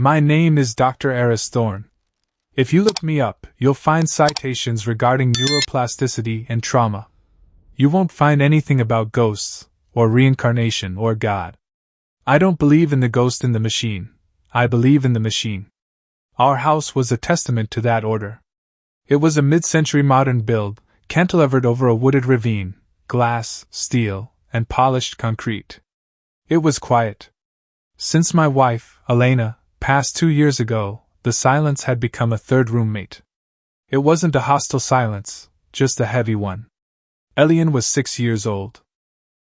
My name is Dr. Eris Thorne. If you look me up, you'll find citations regarding neuroplasticity and trauma. You won't find anything about ghosts, or reincarnation, or God. I don't believe in the ghost in the machine. I believe in the machine. Our house was a testament to that order. It was a mid-century modern build, cantilevered over a wooded ravine, glass, steel, and polished concrete. It was quiet. Since my wife, Elena, passed 2 years ago, the silence had become a third roommate. It wasn't a hostile silence, just a heavy one. Elian was 6 years old.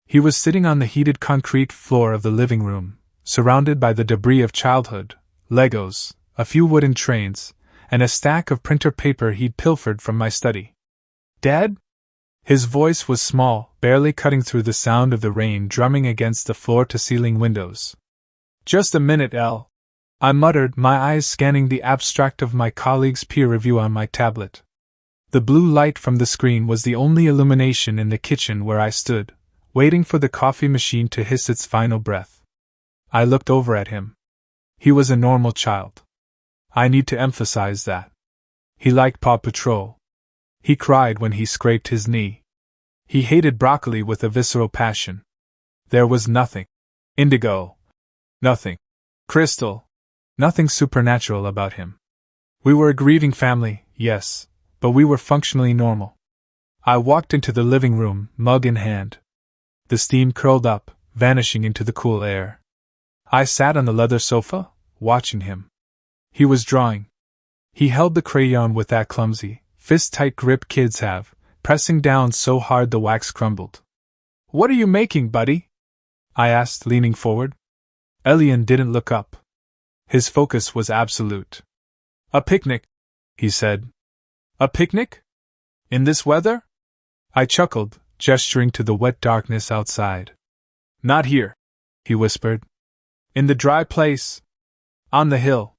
He was sitting on the heated concrete floor of the living room, surrounded by the debris of childhood, Legos, a few wooden trains, and a stack of printer paper he'd pilfered from my study. "Dad?" His voice was small, barely cutting through the sound of the rain drumming against the floor-to-ceiling windows. "Just a minute, El," I muttered, my eyes scanning the abstract of my colleague's peer review on my tablet. The blue light from the screen was the only illumination in the kitchen where I stood, waiting for the coffee machine to hiss its final breath. I looked over at him. He was a normal child. I need to emphasize that. He liked Paw Patrol. He cried when he scraped his knee. He hated broccoli with a visceral passion. There was nothing indigo, nothing crystal, nothing supernatural about him. We were a grieving family, yes, but we were functionally normal. I walked into the living room, mug in hand. The steam curled up, vanishing into the cool air. I sat on the leather sofa, watching him. He was drawing. He held the crayon with that clumsy, fist-tight grip kids have, pressing down so hard the wax crumbled. "What are you making, buddy?" I asked, leaning forward. Elian didn't look up. His focus was absolute. "A picnic," he said. "A picnic? In this weather?" I chuckled, gesturing to the wet darkness outside. "Not here," he whispered. "In the dry place. On the hill."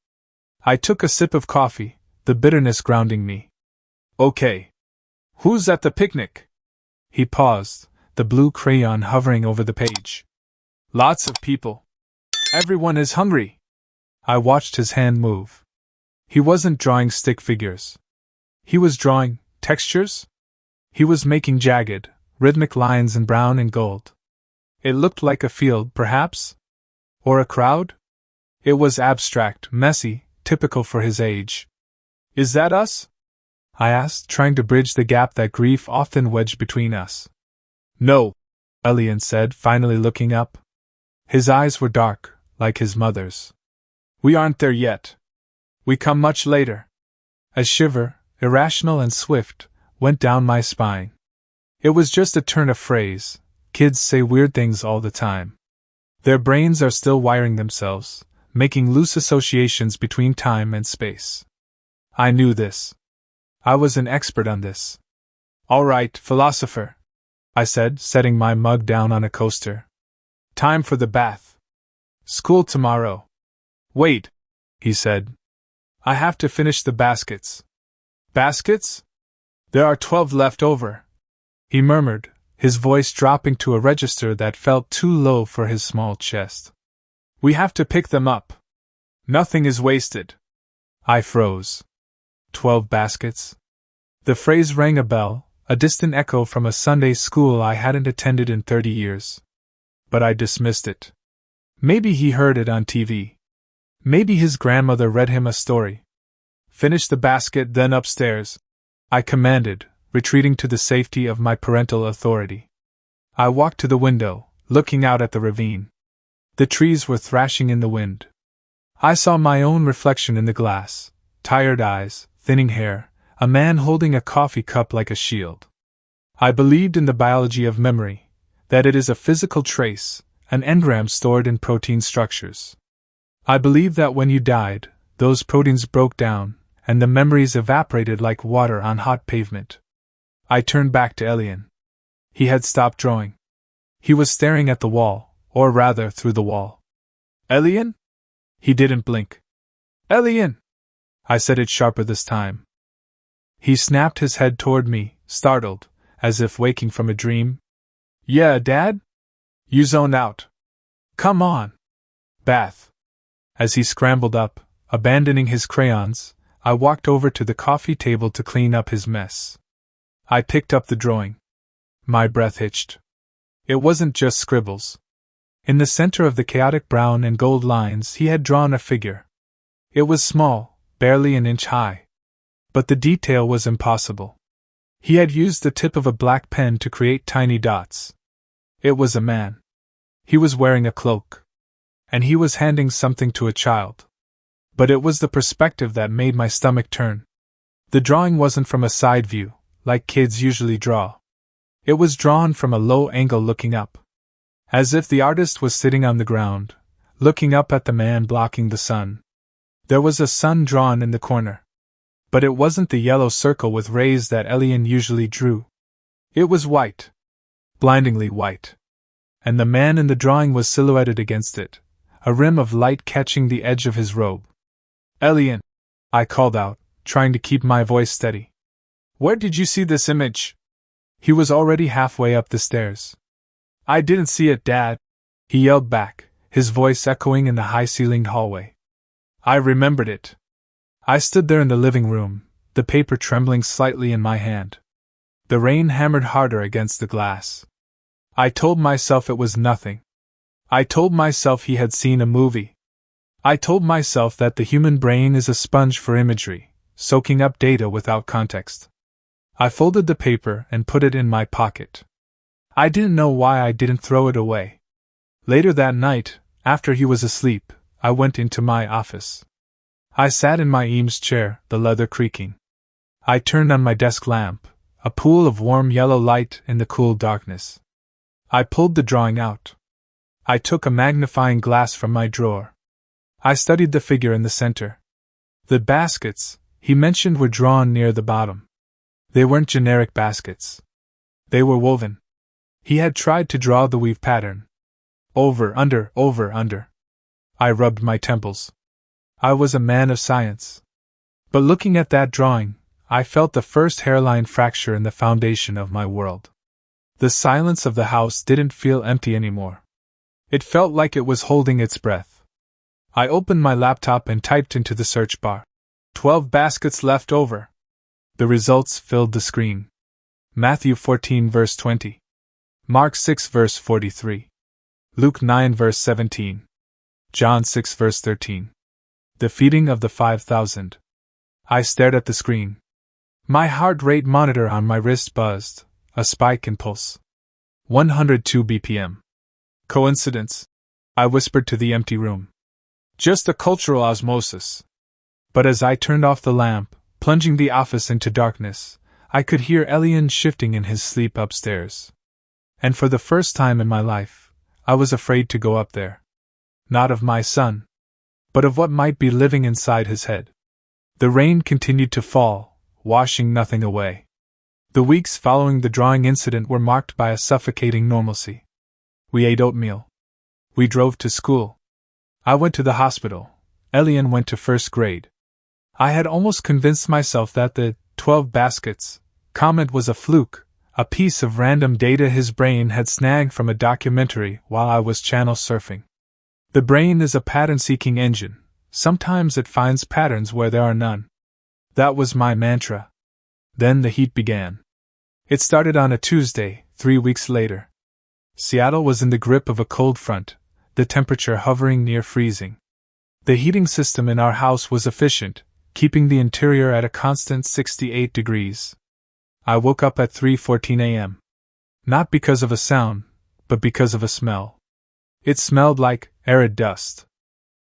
I took a sip of coffee, the bitterness grounding me. "Okay. Who's at the picnic?" He paused, the blue crayon hovering over the page. "Lots of people. Everyone is hungry." I watched his hand move. He wasn't drawing stick figures. He was drawing textures. He was making jagged, rhythmic lines in brown and gold. It looked like a field, perhaps? Or a crowd? It was abstract, messy, typical for his age. "Is that us?" I asked, trying to bridge the gap that grief often wedged between us. "No," Elian said, finally looking up. His eyes were dark, like his mother's. "We aren't there yet. We come much later." A shiver, irrational and swift, went down my spine. It was just a turn of phrase. Kids say weird things all the time. Their brains are still wiring themselves, making loose associations between time and space. I knew this. I was an expert on this. "All right, philosopher," I said, setting my mug down on a coaster. "Time for the bath. School tomorrow." "Wait," he said. "I have to finish the baskets." "Baskets? There are 12 left over," he murmured, his voice dropping to a register that felt too low for his small chest. "We have to pick them up. Nothing is wasted." I froze. 12 baskets? The phrase rang a bell, a distant echo from a Sunday school I hadn't attended in 30 years. But I dismissed it. Maybe he heard it on TV. Maybe his grandmother read him a story. "Finish the basket, then upstairs," I commanded, retreating to the safety of my parental authority. I walked to the window, looking out at the ravine. The trees were thrashing in the wind. I saw my own reflection in the glass, tired eyes, thinning hair, a man holding a coffee cup like a shield. I believed in the biology of memory, that it is a physical trace, an engram stored in protein structures. I believed that when you died, those proteins broke down, and the memories evaporated like water on hot pavement. I turned back to Elian. He had stopped drawing. He was staring at the wall, or rather through the wall. "Elian?" He didn't blink. "Elian!" I said it sharper this time. He snapped his head toward me, startled, as if waking from a dream. "Yeah, Dad? You zoned out. Come on. Bath." As he scrambled up, Abandoning his crayons, I walked over to the coffee table to clean up his mess. I picked up the drawing. My breath hitched. It wasn't just scribbles. In the center of the chaotic brown and gold lines he had drawn a figure. It was small, barely an inch high. But the detail was impossible. He had used the tip of a black pen to create tiny dots. It was a man. He was wearing a cloak. And he was handing something to a child. But it was the perspective that made my stomach turn. The drawing wasn't from a side view, like kids usually draw. It was drawn from a low angle looking up. As if the artist was sitting on the ground, looking up at the man blocking the sun. There was a sun drawn in the corner. But it wasn't the yellow circle with rays that Elian usually drew. It was white. Blindingly white. And the man in the drawing was silhouetted against it, a rim of light catching the edge of his robe. Elian, I called out, trying to keep my voice steady. Where did you see this image? He was already halfway up the stairs. I didn't see it, Dad, he yelled back, his voice echoing in the high-ceilinged hallway. I remembered it. I stood there in the living room, the paper trembling slightly in my hand. The rain hammered harder against the glass. I told myself it was nothing. I told myself he had seen a movie. I told myself that the human brain is a sponge for imagery, soaking up data without context. I folded the paper and put it in my pocket. I didn't know why I didn't throw it away. Later that night, after he was asleep, I went into my office. I sat in my Eames chair, the leather creaking. I turned on my desk lamp, a pool of warm yellow light in the cool darkness. I pulled the drawing out. I took a magnifying glass from my drawer. I studied the figure in the center. The baskets, he mentioned, were drawn near the bottom. They weren't generic baskets. They were woven. He had tried to draw the weave pattern. Over, under, over, under. I rubbed my temples. I was a man of science. But looking at that drawing, I felt the first hairline fracture in the foundation of my world. The silence of the house didn't feel empty anymore. It felt like it was holding its breath. I opened my laptop and typed into the search bar, 12 baskets left over. The results filled the screen. Matthew 14 verse 20. Mark 6 verse 43. Luke 9 verse 17. John 6 verse 13. The feeding of the 5,000. I stared at the screen. My heart rate monitor on my wrist buzzed, a spike in pulse. 102 BPM. Coincidence? I whispered to the empty room. Just a cultural osmosis. But as I turned off the lamp, plunging the office into darkness, I could hear Elian shifting in his sleep upstairs. And for the first time in my life, I was afraid to go up there. Not of my son, but of what might be living inside his head. The rain continued to fall, washing nothing away. The weeks following the drawing incident were marked by a suffocating normalcy. We ate oatmeal. We drove to school. I went to the hospital. Elian went to first grade. I had almost convinced myself that the 12 baskets comment was a fluke, a piece of random data his brain had snagged from a documentary while I was channel surfing. The brain is a pattern-seeking engine. Sometimes it finds patterns where there are none. That was my mantra. Then the heat began. It started on a Tuesday, 3 weeks later. Seattle was in the grip of a cold front, the temperature hovering near freezing. The heating system in our house was efficient, keeping the interior at a constant 68 degrees. I woke up at 3:14 a.m. Not because of a sound, but because of a smell. It smelled like arid dust.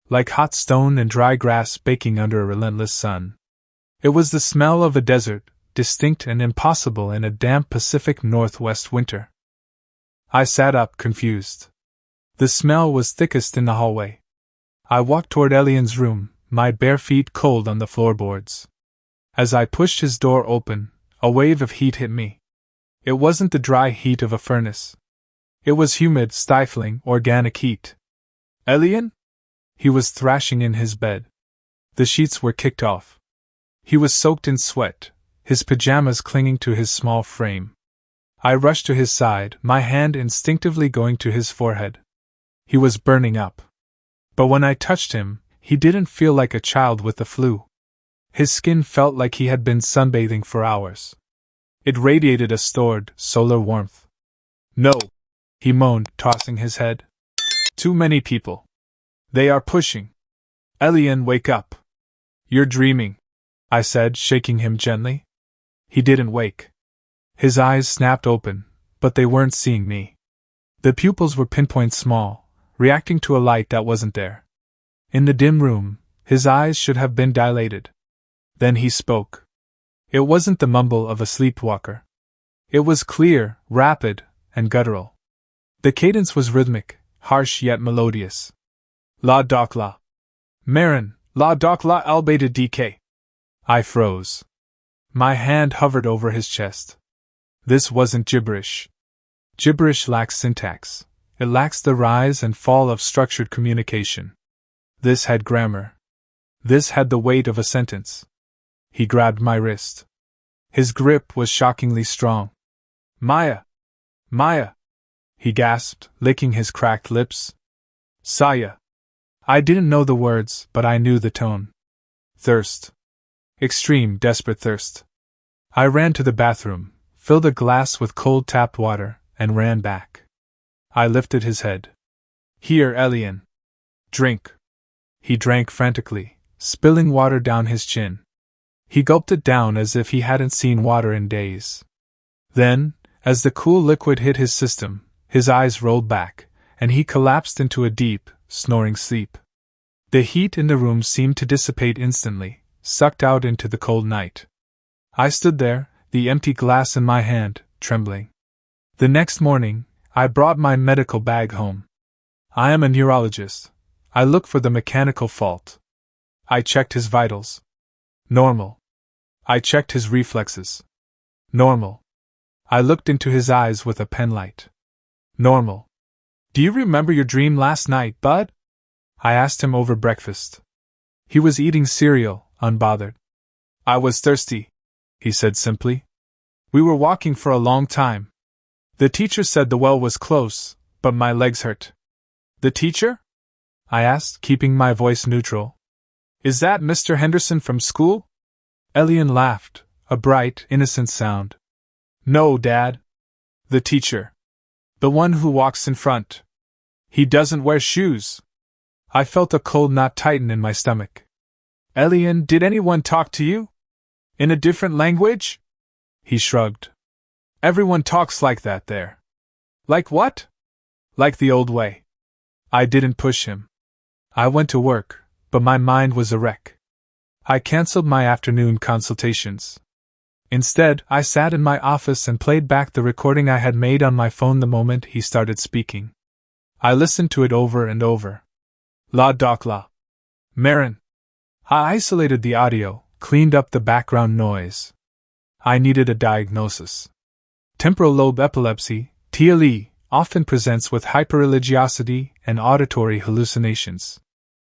Like hot stone and dry grass baking under a relentless sun. It was the smell of a desert, distinct and impossible in a damp Pacific Northwest winter. I sat up, confused. The smell was thickest in the hallway. I walked toward Elian's room, my bare feet cold on the floorboards. As I pushed his door open, a wave of heat hit me. It wasn't the dry heat of a furnace. It was humid, stifling, organic heat. Elian? He was thrashing in his bed. The sheets were kicked off. He was soaked in sweat, his pajamas clinging to his small frame. I rushed to his side, my hand instinctively going to his forehead. He was burning up. But when I touched him, he didn't feel like a child with the flu. His skin felt like he had been sunbathing for hours. It radiated a stored, solar warmth. No, he moaned, tossing his head. Too many people. They are pushing. Elian, wake up. You're dreaming, I said, shaking him gently. He didn't wake. His eyes snapped open, but they weren't seeing me. The pupils were pinpoint small, reacting to a light that wasn't there. In the dim room, his eyes should have been dilated. Then he spoke. It wasn't the mumble of a sleepwalker. It was clear, rapid, and guttural. The cadence was rhythmic, harsh yet melodious. La dokla. Marin, la dokla albeta dk. I froze. My hand hovered over his chest. This wasn't gibberish. Gibberish lacks syntax. It lacks the rise and fall of structured communication. This had grammar. This had the weight of a sentence. He grabbed my wrist. His grip was shockingly strong. Maya! Maya! He gasped, licking his cracked lips. Saya! I didn't know the words, but I knew the tone. Thirst. Extreme, desperate thirst. I ran to the bathroom, filled a glass with cold tap water, and ran back. I lifted his head. Here, Elian. Drink. He drank frantically, spilling water down his chin. He gulped it down as if he hadn't seen water in days. Then, as the cool liquid hit his system, his eyes rolled back, and he collapsed into a deep, snoring sleep. The heat in the room seemed to dissipate instantly, sucked out into the cold night. I stood there, the empty glass in my hand, trembling. The next morning, I brought my medical bag home. I am a neurologist. I look for the mechanical fault. I checked his vitals. Normal. I checked his reflexes. Normal. I looked into his eyes with a penlight. Normal. Do you remember your dream last night, bud? I asked him over breakfast. He was eating cereal, unbothered. I was thirsty, he said simply. We were walking for a long time. The teacher said the well was close, but my legs hurt. The teacher? I asked, keeping my voice neutral. Is that Mr. Henderson from school? Elian laughed, a bright, innocent sound. No, Dad. The teacher. The one who walks in front. He doesn't wear shoes. I felt a cold knot tighten in my stomach. Elian, did anyone talk to you? In a different language? He shrugged. Everyone talks like that there. Like what? Like the old way. I didn't push him. I went to work, but my mind was a wreck. I cancelled my afternoon consultations. Instead, I sat in my office and played back the recording I had made on my phone the moment he started speaking. I listened to it over and over. La dokla. Marin. I isolated the audio, cleaned up the background noise. I needed a diagnosis. Temporal lobe epilepsy, TLE, often presents with hyperreligiosity and auditory hallucinations.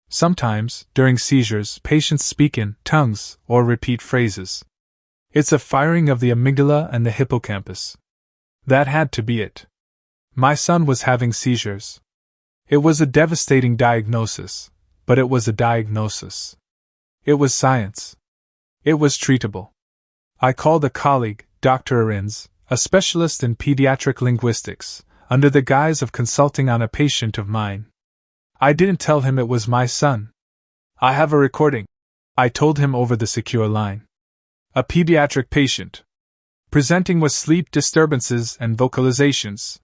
Sometimes, during seizures, patients speak in tongues or repeat phrases. It's a firing of the amygdala and the hippocampus. That had to be it. My son was having seizures. It was a devastating diagnosis, but it was a diagnosis. It was science. It was treatable. I called a colleague, Dr. Arins, a specialist in pediatric linguistics, under the guise of consulting on a patient of mine. I didn't tell him it was my son. I have a recording, I told him over the secure line. A pediatric patient. Presenting with sleep disturbances and vocalizations.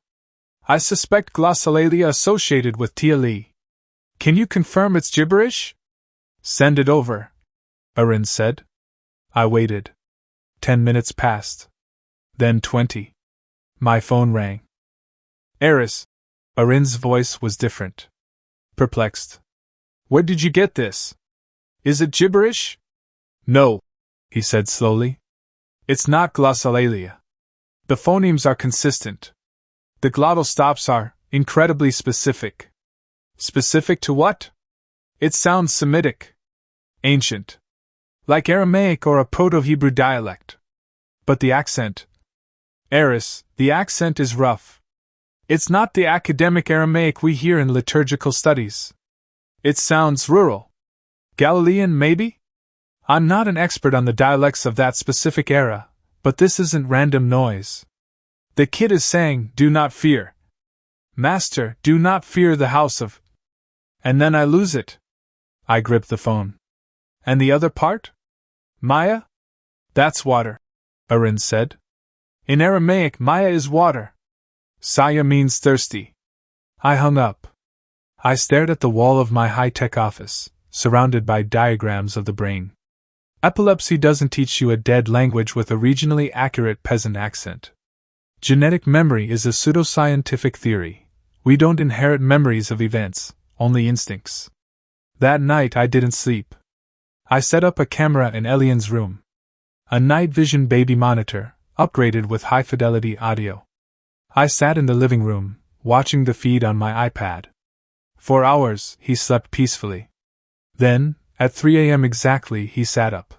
I suspect glossolalia associated with TLE. Can you confirm it's gibberish? Send it over, Arins said. I waited. 10 minutes passed. Then 20. My phone rang. Eris. Arins' voice was different. Perplexed. Where did you get this? Is it gibberish? No, he said slowly. It's not glossolalia. The phonemes are consistent. The glottal stops are incredibly specific. Specific to what? It sounds Semitic. Ancient. Like Aramaic or a Proto-Hebrew dialect. But the accent. Eris, the accent is rough. It's not the academic Aramaic we hear in liturgical studies. It sounds rural. Galilean, maybe? I'm not an expert on the dialects of that specific era, but this isn't random noise. The kid is saying, "Do not fear. Master, do not fear the house of..." And then I lose it. I grip the phone. And the other part? Maya? That's water, Arins said. In Aramaic, Maya is water. Saya means thirsty. I hung up. I stared at the wall of my high-tech office, surrounded by diagrams of the brain. Epilepsy doesn't teach you a dead language with a regionally accurate peasant accent. Genetic memory is a pseudoscientific theory. We don't inherit memories of events, only instincts. That night I didn't sleep. I set up a camera in Elian's room. A night vision baby monitor, upgraded with high-fidelity audio. I sat in the living room, watching the feed on my iPad. For hours, he slept peacefully. Then, at 3 a.m. exactly, he sat up.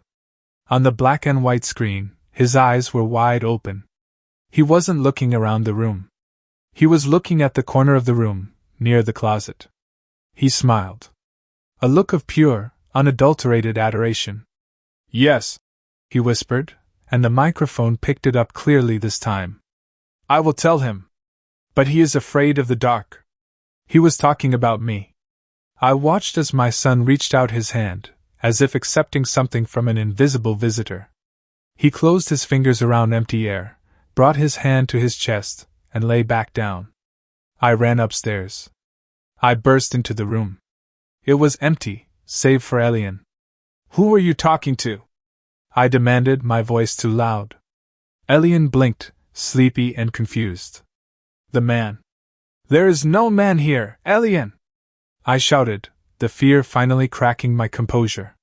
On the black and white screen, his eyes were wide open. He wasn't looking around the room. He was looking at the corner of the room, near the closet. He smiled. A look of pure, unadulterated adoration. "Yes," he whispered, and the microphone picked it up clearly this time. "I will tell him. But he is afraid of the dark." He was talking about me. I watched as my son reached out his hand, as if accepting something from an invisible visitor. He closed his fingers around empty air, brought his hand to his chest, and lay back down. I ran upstairs. I burst into the room. It was empty, save for Elian. "Who were you talking to?" I demanded, my voice too loud. Elian blinked, sleepy and confused. "The man." "There is no man here, Elian!" I shouted, the fear finally cracking my composure.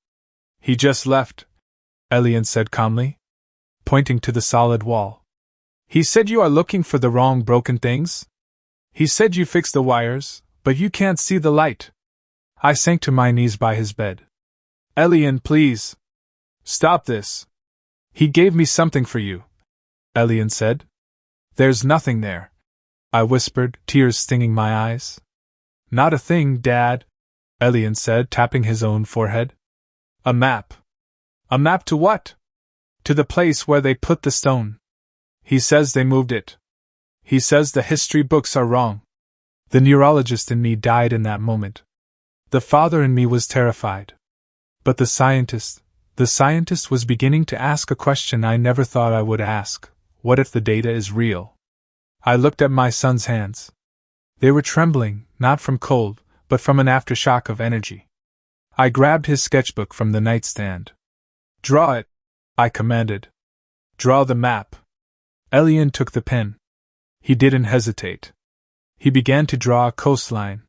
"He just left," Elian said calmly, pointing to the solid wall. "He said you are looking for the wrong broken things? He said you fixed the wires, but you can't see the light." I sank to my knees by his bed. "Elian, please. Stop this. He gave me something for you," Elian said. "There's nothing there," I whispered, tears stinging my eyes. "Not a thing, Dad," Elian said, tapping his own forehead. "A map." "A map to what?" "To the place where they put the stone. He says they moved it. He says the history books are wrong." The neurologist in me died in that moment. The father in me was terrified. But the scientist was beginning to ask a question I never thought I would ask. What if the data is real? I looked at my son's hands. They were trembling, not from cold, but from an aftershock of energy. I grabbed his sketchbook from the nightstand. "Draw it," I commanded. "Draw the map." Elian took the pen. He didn't hesitate. He began to draw a coastline.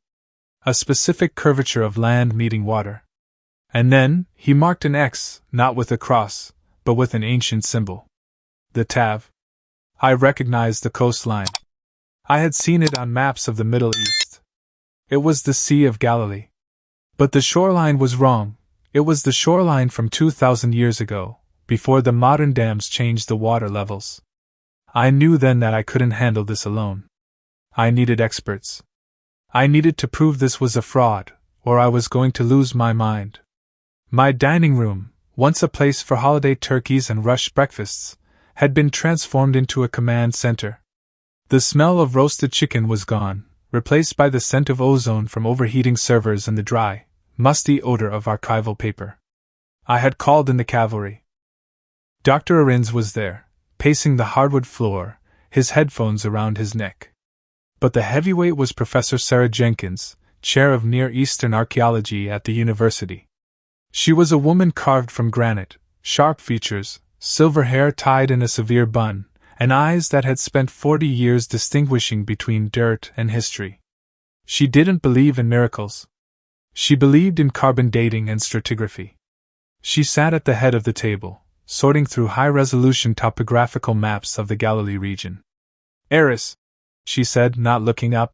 A specific curvature of land meeting water. And then, he marked an X, not with a cross, but with an ancient symbol. The Tav. I recognized the coastline. I had seen it on maps of the Middle East. It was the Sea of Galilee. But the shoreline was wrong. It was the shoreline from 2,000 years ago, before the modern dams changed the water levels. I knew then that I couldn't handle this alone. I needed experts. I needed to prove this was a fraud, or I was going to lose my mind. My dining room, once a place for holiday turkeys and rush breakfasts, had been transformed into a command center. The smell of roasted chicken was gone, replaced by the scent of ozone from overheating servers and the dry, musty odor of archival paper. I had called in the cavalry. Dr. Arins was there, pacing the hardwood floor, his headphones around his neck. But the heavyweight was Professor Sarah Jenkins, chair of Near Eastern Archaeology at the university. She was a woman carved from granite, sharp features, silver hair tied in a severe bun, and eyes that had spent 40 years distinguishing between dirt and history. She didn't believe in miracles. She believed in carbon dating and stratigraphy. She sat at the head of the table, sorting through high-resolution topographical maps of the Galilee region. "Eris," she said, not looking up,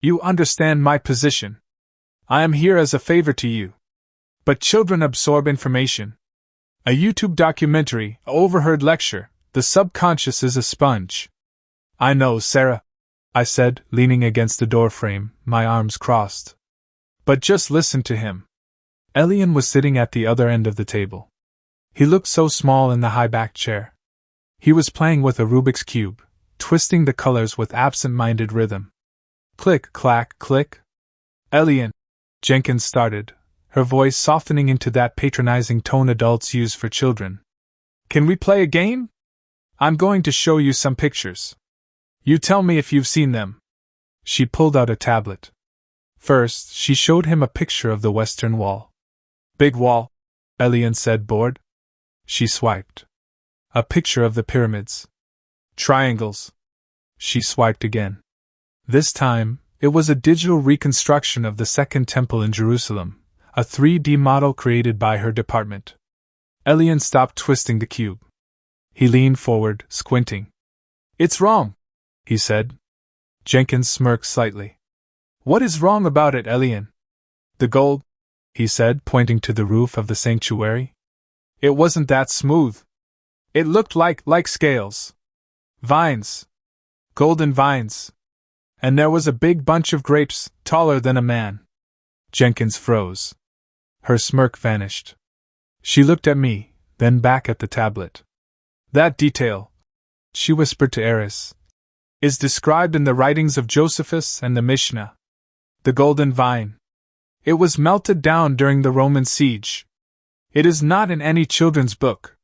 "you understand my position. I am here as a favor to you. But children absorb information. A YouTube documentary, a overheard lecture, the subconscious is a sponge." "I know, Sarah," I said, leaning against the doorframe, my arms crossed. "But just listen to him. Elian was sitting at the other end of the table. He looked so small in the high-backed chair. He was playing with a Rubik's Cube, twisting the colors with absent-minded rhythm. Click, clack, click. Elian, Jenkins started, her voice softening into that patronizing tone adults use for children. Can we play a game? I'm going to show you some pictures. You tell me if you've seen them. She pulled out a tablet. First, she showed him a picture of the Western Wall. Big wall, Elian said, bored. She swiped. A picture of the pyramids. Triangles. She swiped again. This time, it was a digital reconstruction of the Second Temple in Jerusalem, a 3D model created by her department. Elian stopped twisting the cube. He leaned forward, squinting. It's wrong, he said. Jenkins smirked slightly. What is wrong about it, Elian? The gold, he said, pointing to the roof of the sanctuary. It wasn't that smooth. It looked like scales. Vines. Golden vines. And there was a big bunch of grapes, taller than a man. Jenkins froze. Her smirk vanished. She looked at me, then back at the tablet. That detail, she whispered to Eris, is described in the writings of Josephus and the Mishnah. The golden vine. It was melted down during the Roman siege. It is not in any children's book.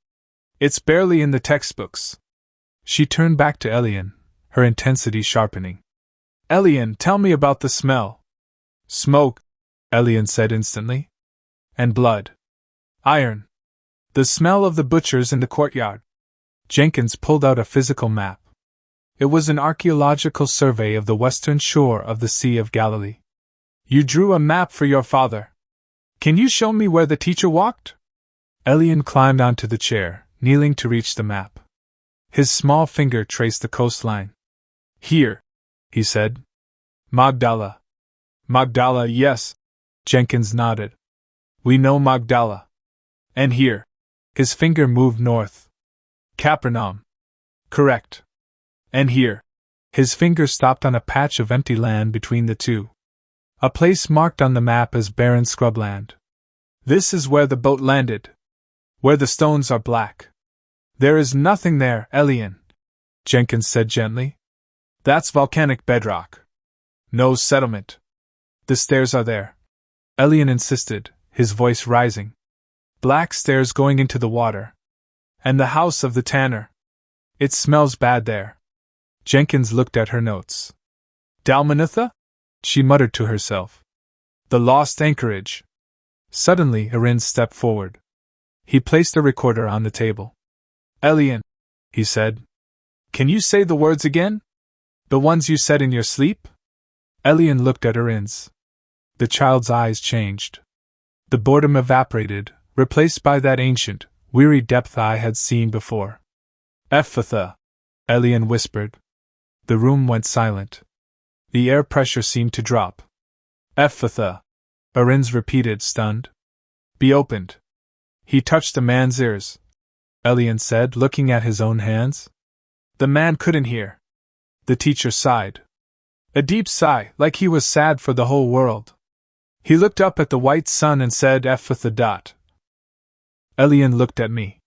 It's barely in the textbooks. She turned back to Elian, her intensity sharpening. Elian, tell me about the smell. Smoke, Elian said instantly. And blood. Iron. The smell of the butchers in the courtyard. Jenkins pulled out a physical map. It was an archaeological survey of the western shore of the Sea of Galilee. You drew a map for your father. Can you show me where the teacher walked? Elian climbed onto the chair, kneeling to reach the map. His small finger traced the coastline. Here, he said. Magdala. Magdala, yes. Jenkins nodded. We know Magdala. And here. His finger moved north. Capernaum. Correct. And here. His finger stopped on a patch of empty land between the two. A place marked on the map as barren scrubland. This is where the boat landed. Where the stones are black. There is nothing there, Elian, Jenkins said gently. That's volcanic bedrock. No settlement. The stairs are there, Elian insisted, his voice rising. Black stairs going into the water. And the house of the tanner. It smells bad there. Jenkins looked at her notes. Dalmanutha? She muttered to herself. The lost anchorage. Suddenly, Arin stepped forward. He placed a recorder on the table. Elian, he said. Can you say the words again? The ones you said in your sleep? Elian looked at Arin's. The child's eyes changed. The boredom evaporated, replaced by that ancient, weary depth I had seen before. Ephatha, Elian whispered. The room went silent. The air pressure seemed to drop. Ephatha, Arin's repeated, stunned. Be opened. He touched the man's ears. Elian said, looking at his own hands. The man couldn't hear. The teacher sighed. A deep sigh, like he was sad for the whole world. He looked up at the white sun and said, Ephatha. Elian looked at me.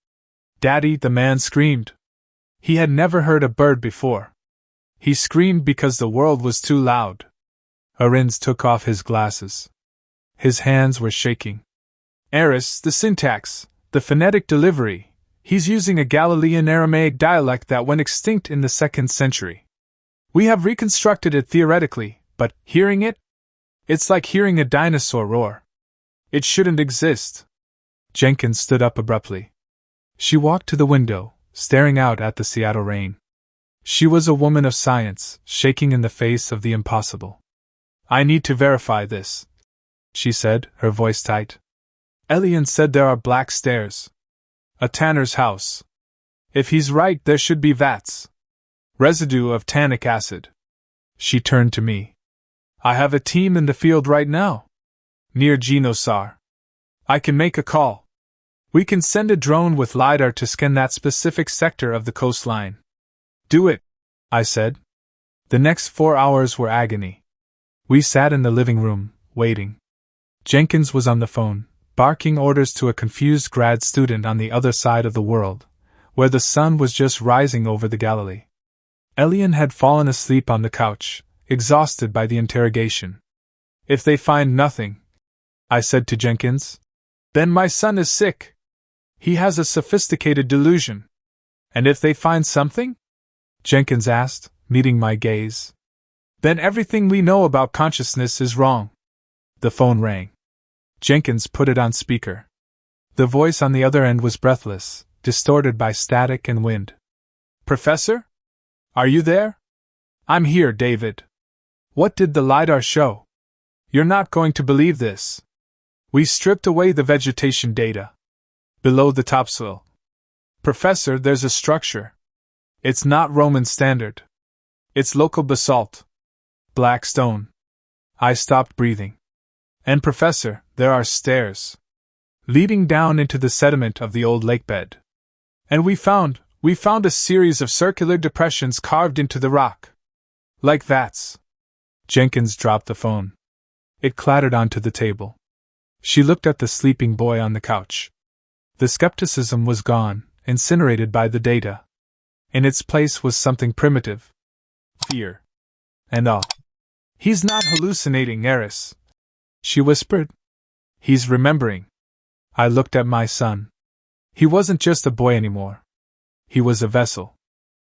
Daddy, the man screamed. He had never heard a bird before. He screamed because the world was too loud. Arins took off his glasses. His hands were shaking. Eris, the syntax, the phonetic delivery. He's using a Galilean Aramaic dialect that went extinct in the 2nd century. We have reconstructed it theoretically, but hearing it? It's like hearing a dinosaur roar. It shouldn't exist. Jenkins stood up abruptly. She walked to the window, staring out at the Seattle rain. She was a woman of science, shaking in the face of the impossible. I need to verify this, she said, her voice tight. Elian said there are black stairs. A tanner's house. If he's right, there should be vats. Residue of tannic acid. She turned to me. I have a team in the field right now. Near Genosar. I can make a call. We can send a drone with LiDAR to scan that specific sector of the coastline. Do it, I said. The next 4 hours were agony. We sat in the living room, waiting. Jenkins was on the phone, barking orders to a confused grad student on the other side of the world, where the sun was just rising over the Galilee. Elian had fallen asleep on the couch, exhausted by the interrogation. "If they find nothing," I said to Jenkins, "then my son is sick. He has a sophisticated delusion." "And if they find something?" Jenkins asked, meeting my gaze. "Then everything we know about consciousness is wrong." The phone rang. Jenkins put it on speaker. The voice on the other end was breathless, distorted by static and wind. "Professor? Are you there?" "I'm here, David." "What did the LiDAR show?" "You're not going to believe this. We stripped away the vegetation data. Below the topsoil. Professor, there's a structure. It's not Roman standard. It's local basalt. Black stone." I stopped breathing. "And Professor, there are stairs. Leading down into the sediment of the old lakebed. And we found a series of circular depressions carved into the rock. Like vats." Jenkins dropped the phone. It clattered onto the table. She looked at the sleeping boy on the couch. The skepticism was gone, incinerated by the data. In its place was something primitive. Fear. And awe. "He's not hallucinating, Eris," she whispered. "He's remembering." I looked at my son. He wasn't just a boy anymore. He was a vessel.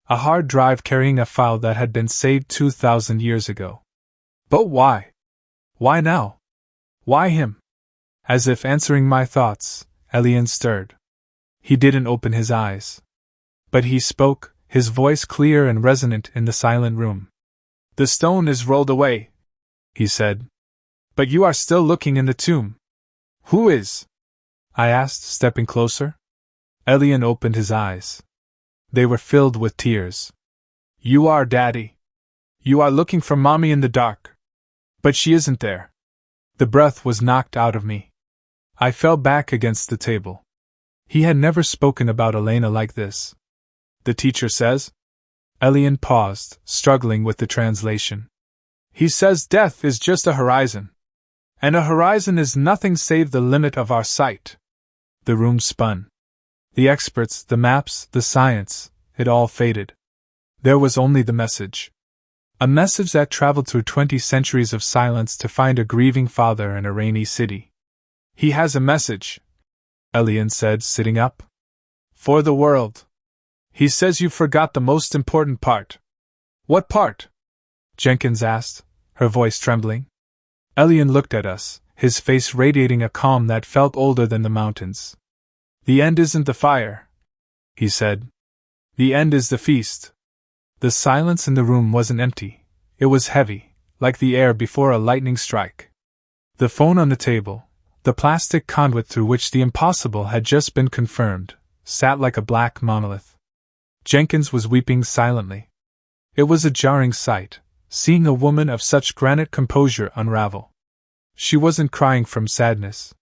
A hard drive carrying a file that had been saved 2,000 years ago. But why? Why now? Why him? As if answering my thoughts, Elian stirred. He didn't open his eyes. But he spoke, his voice clear and resonant in the silent room. "The stone is rolled away," he said. "But you are still looking in the tomb." "Who is?" I asked, stepping closer. Elian opened his eyes. They were filled with tears. "You are, Daddy. You are looking for Mommy in the dark. But she isn't there." The breath was knocked out of me. I fell back against the table. He had never spoken about Elena like this. "The teacher says?" Elian paused, struggling with the translation. "He says death is just a horizon. And a horizon is nothing save the limit of our sight." The room spun. The experts, the maps, the science, it all faded. There was only the message. A message that traveled through 20 centuries of silence to find a grieving father in a rainy city. "He has a message," Elian said, sitting up. "For the world. He says you forgot the most important part." "What part?" Jenkins asked, her voice trembling. Elian looked at us, his face radiating a calm that felt older than the mountains. "The end isn't the fire," he said. "The end is the feast." The silence in the room wasn't empty. It was heavy, like the air before a lightning strike. The phone on the table, the plastic conduit through which the impossible had just been confirmed, sat like a black monolith. Jenkins was weeping silently. It was a jarring sight, seeing a woman of such granite composure unravel. She wasn't crying from sadness.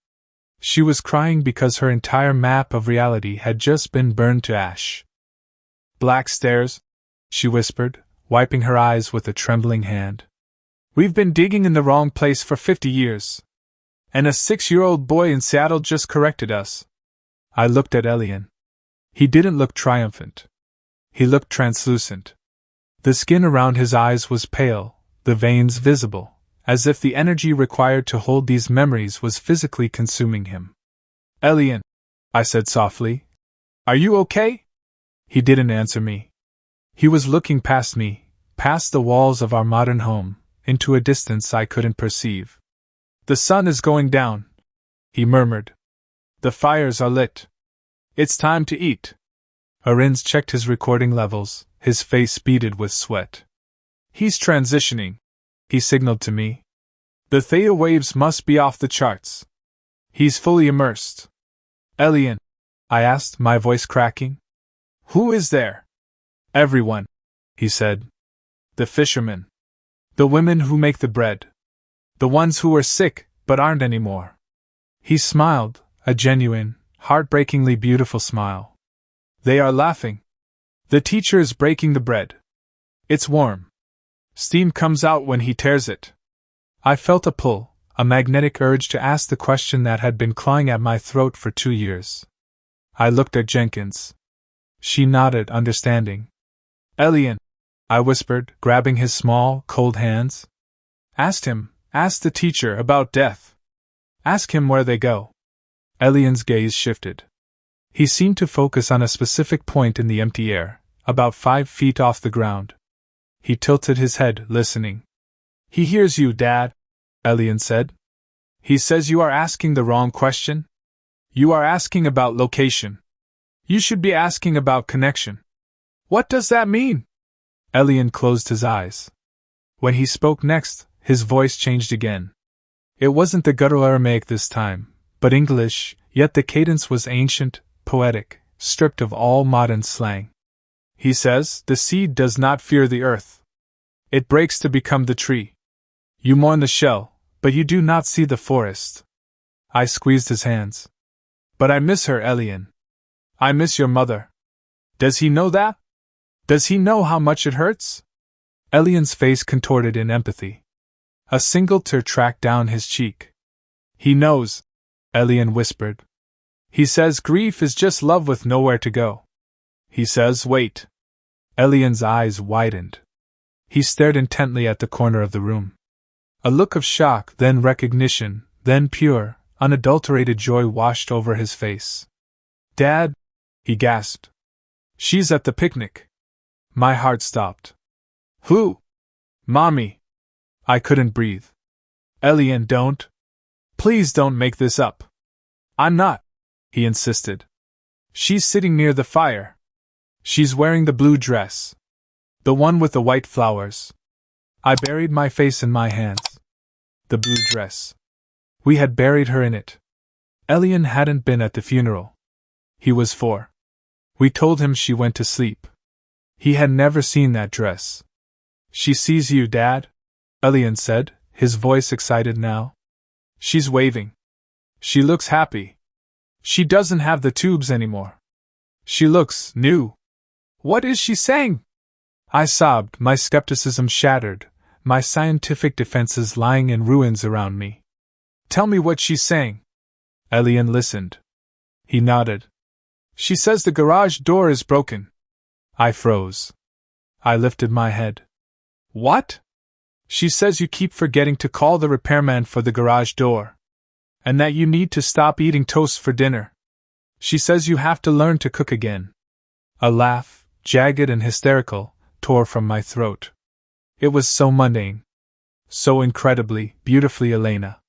She was crying because her entire map of reality had just been burned to ash. "Black stairs," she whispered, wiping her eyes with a trembling hand. "We've been digging in the wrong place for 50 years. And a 6-year-old boy in Seattle just corrected us." I looked at Elian. He didn't look triumphant. He looked translucent. The skin around his eyes was pale, the veins visible, as if the energy required to hold these memories was physically consuming him. "Elian," I said softly, "are you okay?" He didn't answer me. He was looking past me, past the walls of our modern home, into a distance I couldn't perceive. "The sun is going down," he murmured. "The fires are lit. It's time to eat." Arins checked his recording levels, his face beaded with sweat. "He's transitioning," he signaled to me. "The theta waves must be off the charts. He's fully immersed." "Elian," I asked, my voice cracking. "Who is there?" "Everyone," he said. "The fishermen. The women who make the bread. The ones who were sick, but aren't anymore." He smiled, a genuine, heartbreakingly beautiful smile. "They are laughing. The teacher is breaking the bread. It's warm. Steam comes out when he tears it." I felt a pull, a magnetic urge to ask the question that had been clawing at my throat for 2 years. I looked at Jenkins. She nodded, understanding. Elian, I whispered, grabbing his small, cold hands. Ask the teacher about death. Ask him where they go. Elian's gaze shifted. He seemed to focus on a specific point in the empty air, about 5 feet off the ground. He tilted his head, listening. He hears you, Dad, Elian said. He says you are asking the wrong question. You are asking about location. You should be asking about connection. What does that mean? Elian closed his eyes. When he spoke next, his voice changed again. It wasn't the guttural Aramaic this time, but English, yet the cadence was ancient, poetic, stripped of all modern slang. He says, the seed does not fear the earth. It breaks to become the tree. You mourn the shell, but you do not see the forest. I squeezed his hands. But I miss her, Elian. I miss your mother. Does he know that? Does he know how much it hurts? Elian's face contorted in empathy. A single tear tracked down his cheek. He knows, Elian whispered. He says grief is just love with nowhere to go. He says, wait. Elian's eyes widened. He stared intently at the corner of the room. A look of shock, then recognition, then pure, unadulterated joy washed over his face. Dad, he gasped. She's at the picnic. My heart stopped. Who? Mommy. I couldn't breathe. Elian, don't. Please don't make this up. I'm not, he insisted. She's sitting near the fire. She's wearing the blue dress. The one with the white flowers. I buried my face in my hands. The blue dress. We had buried her in it. Elian hadn't been at the funeral. He was 4. We told him she went to sleep. He had never seen that dress. She sees you, Dad, Elian said, his voice excited now. She's waving. She looks happy. She doesn't have the tubes anymore. She looks new. What is she saying? I sobbed, my skepticism shattered, my scientific defenses lying in ruins around me. Tell me what she's saying. Elian listened. He nodded. She says the garage door is broken. I froze. I lifted my head. What? She says you keep forgetting to call the repairman for the garage door. And that you need to stop eating toast for dinner. She says you have to learn to cook again. A laugh, jagged and hysterical, tore from my throat. It was so mundane. So incredibly, beautifully Elena.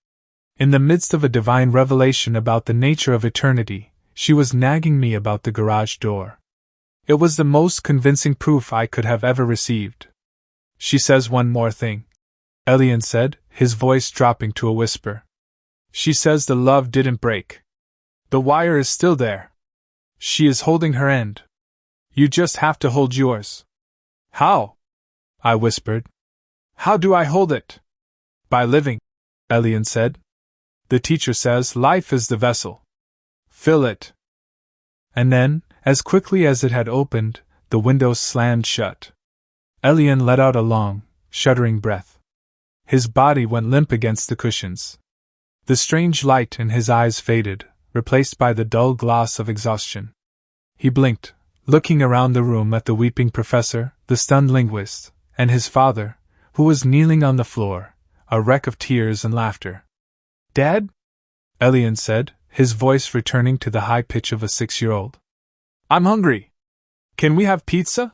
In the midst of a divine revelation about the nature of eternity, she was nagging me about the garage door. It was the most convincing proof I could have ever received. She says one more thing, Elian said, his voice dropping to a whisper. She says the love didn't break. The wire is still there. She is holding her end. You just have to hold yours. How? I whispered. How do I hold it? By living, Elian said. The teacher says life is the vessel. Fill it. And then, as quickly as it had opened, the window slammed shut. Elian let out a long, shuddering breath. His body went limp against the cushions. The strange light in his eyes faded, replaced by the dull gloss of exhaustion. He blinked, looking around the room at the weeping professor, the stunned linguist, and his father, who was kneeling on the floor, a wreck of tears and laughter. Dad? Elian said, his voice returning to the high pitch of a 6-year-old. I'm hungry. Can we have pizza?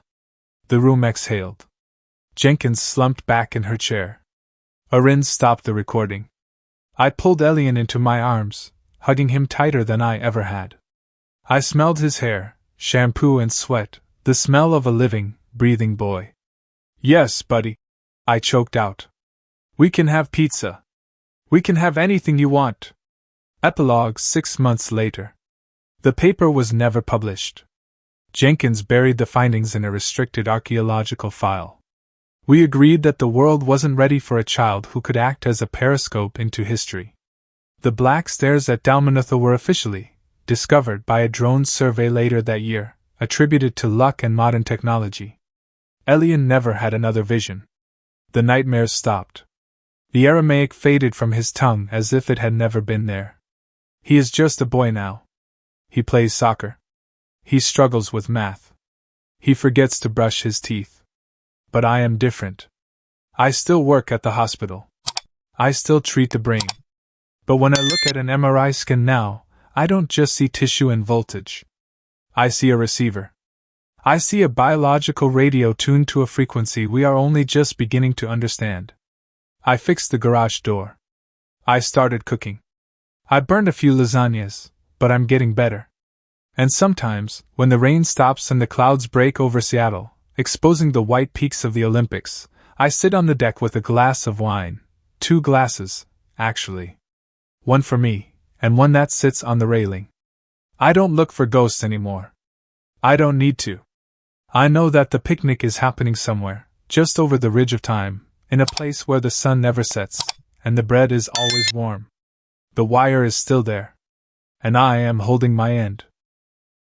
The room exhaled. Jenkins slumped back in her chair. Arin stopped the recording. I pulled Elian into my arms, hugging him tighter than I ever had. I smelled his hair, shampoo and sweat, the smell of a living, breathing boy. Yes, buddy, I choked out. We can have pizza. We can have anything you want. Epilogue 6 months later. The paper was never published. Jenkins buried the findings in a restricted archaeological file. We agreed that the world wasn't ready for a child who could act as a periscope into history. The black stairs at Dalmanutha were officially discovered by a drone survey later that year, attributed to luck and modern technology. Elian never had another vision. The nightmares stopped. The Aramaic faded from his tongue as if it had never been there. He is just a boy now. He plays soccer. He struggles with math. He forgets to brush his teeth. But I am different. I still work at the hospital. I still treat the brain. But when I look at an MRI scan now, I don't just see tissue and voltage. I see a receiver. I see a biological radio tuned to a frequency we are only just beginning to understand. I fixed the garage door. I started cooking. I burned a few lasagnas, but I'm getting better. And sometimes, when the rain stops and the clouds break over Seattle, exposing the white peaks of the Olympics, I sit on the deck with a glass of wine. 2 glasses, actually. One for me, and one that sits on the railing. I don't look for ghosts anymore. I don't need to. I know that the picnic is happening somewhere, just over the ridge of time, in a place where the sun never sets, and the bread is always warm. The wire is still there. And I am holding my end.